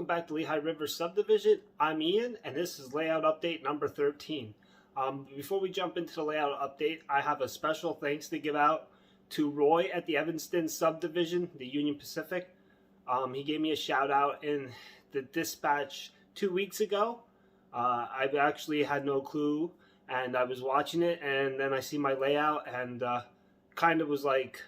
welcome back to Lehigh River Subdivision. I'm Ian, and this is layout update number 13. Before we jump into the layout update, I have a special thanks to give out to Roy at the Evanston Subdivision, the Union Pacific. He gave me a shout out in the dispatch 2 weeks ago. I actually had no clue, and I was watching it, and then I see my layout, and kind of was like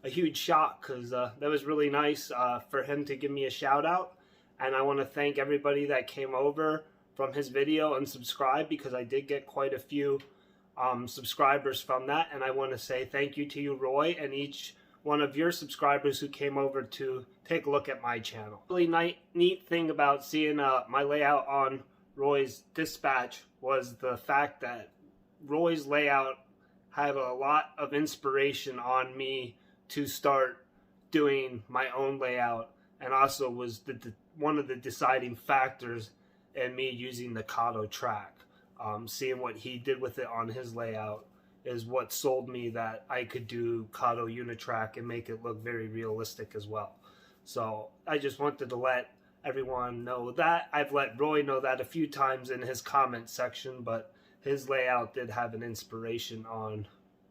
a huge shock, because that was really nice for him to give me a shout out. And I want to thank everybody that came over from his video and subscribed, because I did get quite a few subscribers from that. And I want to say thank you to you, Roy, and each one of your subscribers who came over to take a look at my channel. Really neat thing about seeing my layout on Roy's dispatch was the fact that Roy's layout had a lot of inspiration on me to start doing my own layout, and also was one of the deciding factors in me using the Kato track. Seeing what he did with it on his layout is what sold me that I could do Kato Unitrack and make it look very realistic as well. So I just wanted to let everyone know that. I've let Roy know that a few times in his comment section, but his layout did have an inspiration on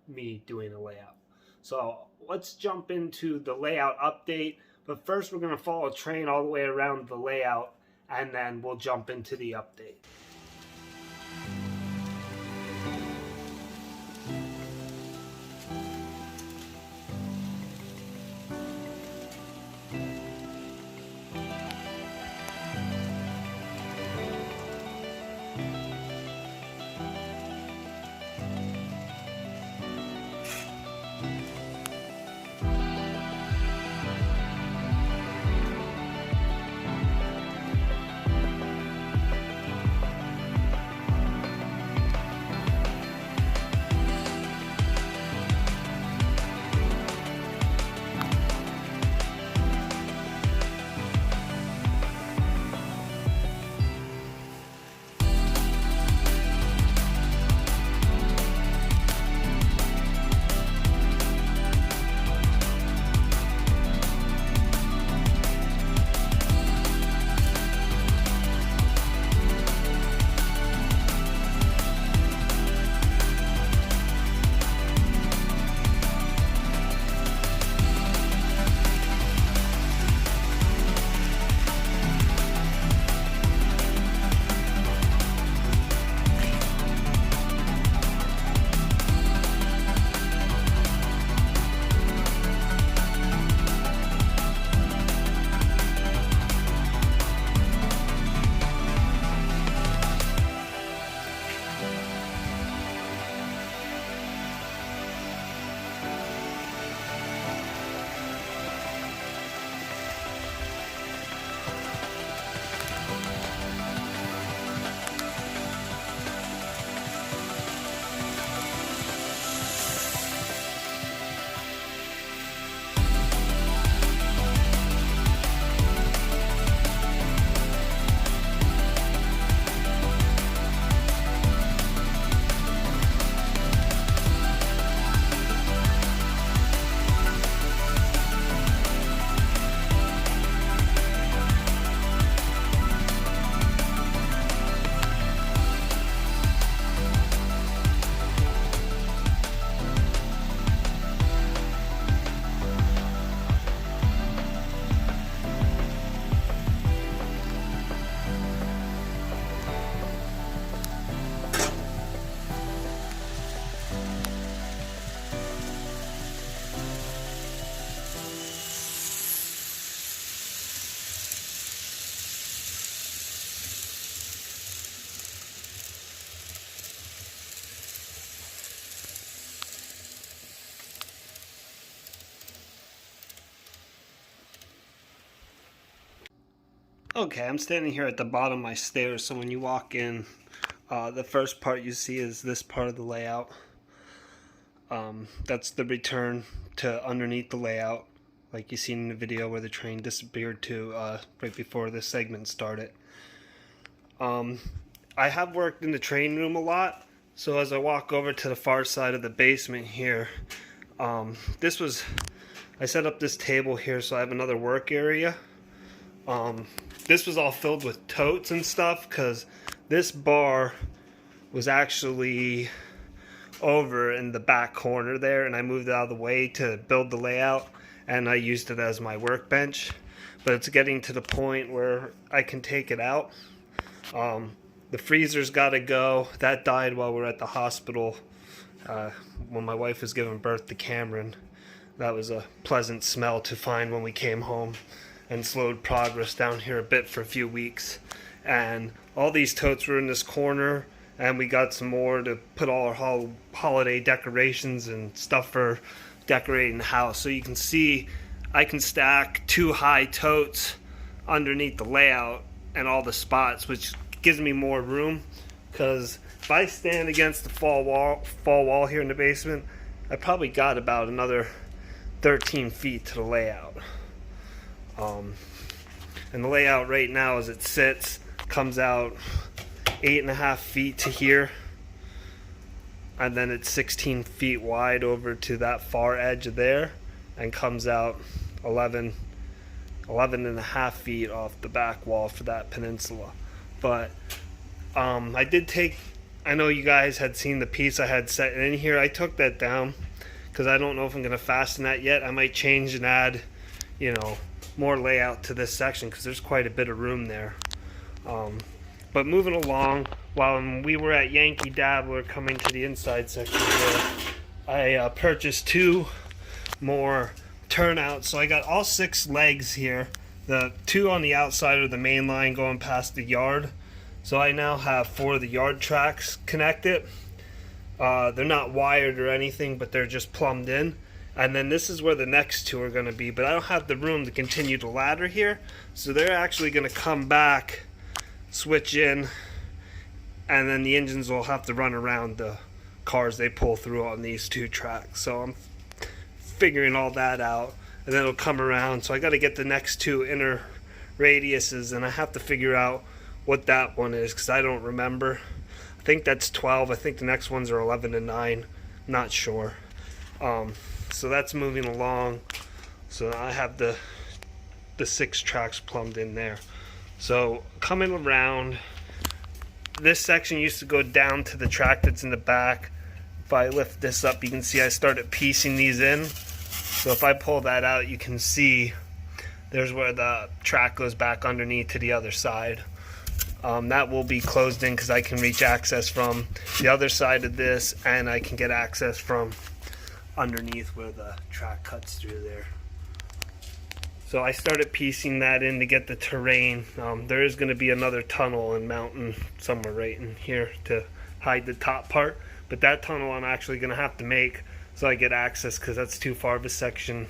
me doing a layout. So let's jump into the layout update. But first we're going to follow a train all the way around the layout, and then we'll jump into the update. Okay, I'm standing here at the bottom of my stairs, so when you walk in, the first part you see is this part of the layout. That's the return to underneath the layout, like you seen in the video where the train disappeared to right before this segment started. I have worked in the train room a lot, so as I walk over to the far side of the basement here, I set up this table here so I have another work area. This was all filled with totes and stuff because this bar was actually over in the back corner there, and I moved it out of the way to build the layout, and I used it as my workbench. But it's getting to the point where I can take it out. The freezer's got to go. That died while we were at the hospital when my wife was giving birth to Cameron. That was a pleasant smell to find when we came home, and slowed progress down here a bit for a few weeks. And all these totes were in this corner, and we got some more to put all our holiday decorations and stuff for decorating the house. So you can see I can stack 2 high totes underneath the layout and all the spots, which gives me more room, because if I stand against the fall wall here in the basement, I probably got about another 13 feet to the layout. And the layout right now as it sits comes out 8.5 feet to here, and then it's 16 feet wide over to that far edge of there, and comes out 11.5 feet off the back wall for that peninsula. But I know you guys had seen the piece I had set in here. I took that down because I don't know if I'm going to fasten that yet. I might change and add, you know, more layout to this section because there's quite a bit of room there. But moving along, while we were at Yankee Dabbler coming to the inside section here, I purchased 2 more turnouts. So I got all 6 legs here. The 2 on the outside of the main line going past the yard. So I now have 4 of the yard tracks connected. They're not wired or anything, but they're just plumbed in. And then this is where the next 2 are going to be, but I don't have the room to continue the ladder here, so they're actually going to come back, switch in, and then the engines will have to run around the cars they pull through on these 2 tracks. So I'm figuring all that out, and then it'll come around. So I got to get the next 2 inner radiuses, and I have to figure out what that one is because I don't remember. I think that's 12. I think the next ones are 11 and 9. Not sure. So that's moving along. So I have the 6 tracks plumbed in there. So coming around, this section used to go down to the track that's in the back. If I lift this up, you can see I started piecing these in. So if I pull that out, you can see there's where the track goes back underneath to the other side. That will be closed in because I can reach access from the other side of this, and I can get access from underneath where the track cuts through there. So I started piecing that in to get the terrain. There is going to be another tunnel and mountain somewhere right in here to hide the top part, but that tunnel I'm actually going to have to make so I get access, because that's too far of a section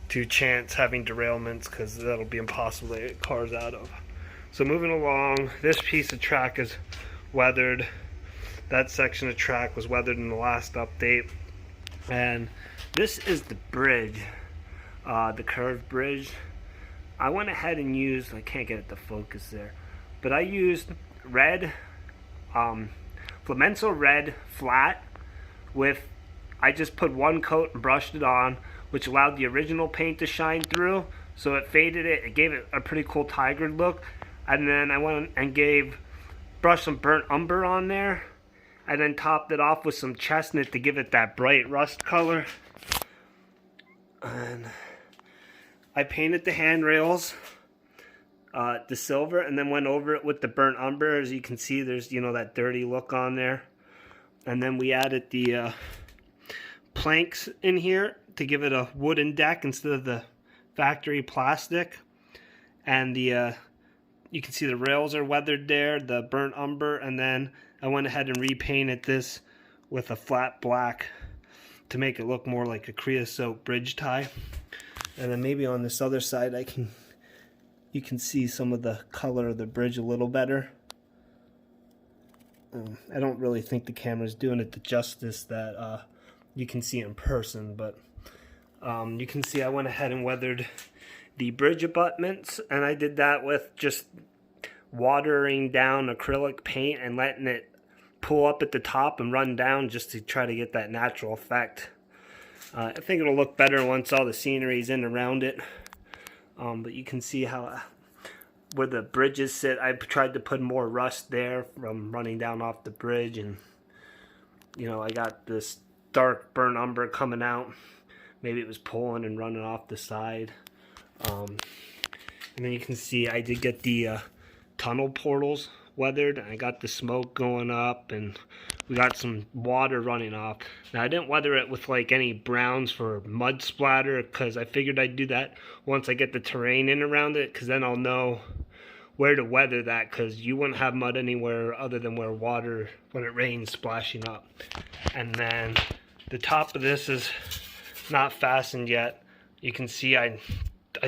to chance having derailments, because that'll be impossible to get cars out of. So moving along, this piece of track is weathered. That section of track was weathered in the last update. And this is the bridge, the curved bridge. I went ahead and used, I can't get it to focus there, but I used red, Flamenco red flat with, I just put 1 coat and brushed it on, which allowed the original paint to shine through. So it faded it, it gave it a pretty cool tiger look. And then I went and brushed some burnt umber on there, and then topped it off with some chestnut to give it that bright rust color. And I painted the handrails the silver, and then went over it with the burnt umber. As you can see, there's, you know, that dirty look on there. And then we added the planks in here to give it a wooden deck instead of the factory plastic. And the you can see the rails are weathered there, the burnt umber, and then I went ahead and repainted this with a flat black to make it look more like a creosote bridge tie. And then maybe on this other side you can see some of the color of the bridge a little better. I don't really think the camera's doing it the justice that you can see in person, but you can see I went ahead and weathered the bridge abutments, and I did that with just watering down acrylic paint and letting it pull up at the top and run down just to try to get that natural effect. I think it'll look better once all the scenery is in around it, but you can see how where the bridges sit, I tried to put more rust there from running down off the bridge, and you know, I got this dark burnt umber coming out. Maybe it was pulling and running off the side. And then you can see I did get the tunnel portals weathered. I got the smoke going up, and we got some water running off. Now I didn't weather it with like any browns for mud splatter, because I figured I'd do that once I get the terrain in around it, because then I'll know where to weather that, because you wouldn't have mud anywhere other than where water, when it rains, splashing up. And then the top of this is not fastened yet. You can see I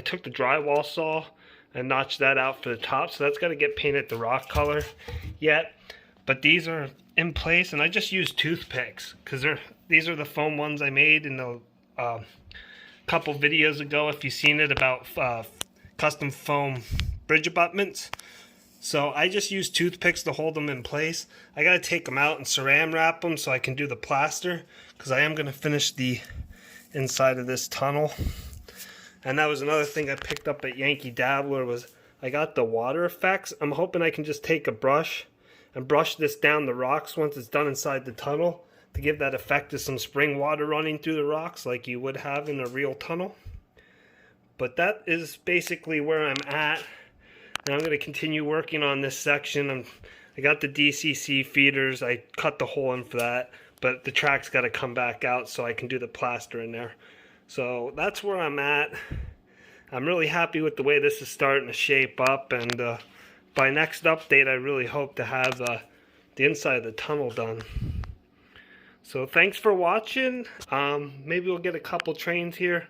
took the drywall saw and notched that out for the top, so that's got to get painted the rock color yet. But these are in place, and I just used toothpicks, because these are the foam ones I made in the couple videos ago, if you've seen it, about custom foam bridge abutments. So I just use toothpicks to hold them in place. I gotta take them out and saran wrap them so I can do the plaster, because I am gonna finish the inside of this tunnel. And that was another thing I picked up at Yankee Dabbler, was I got the water effects. I'm hoping I can just take a brush and brush this down the rocks once it's done inside the tunnel, to give that effect of some spring water running through the rocks like you would have in a real tunnel. But that is basically where I'm at. Now I'm going to continue working on this section. I got the DCC feeders. I cut the hole in for that, but the track's got to come back out so I can do the plaster in there. So that's where I'm at. I'm really happy with the way this is starting to shape up, and by next update I really hope to have the inside of the tunnel done. So thanks for watching. Maybe we'll get a couple trains here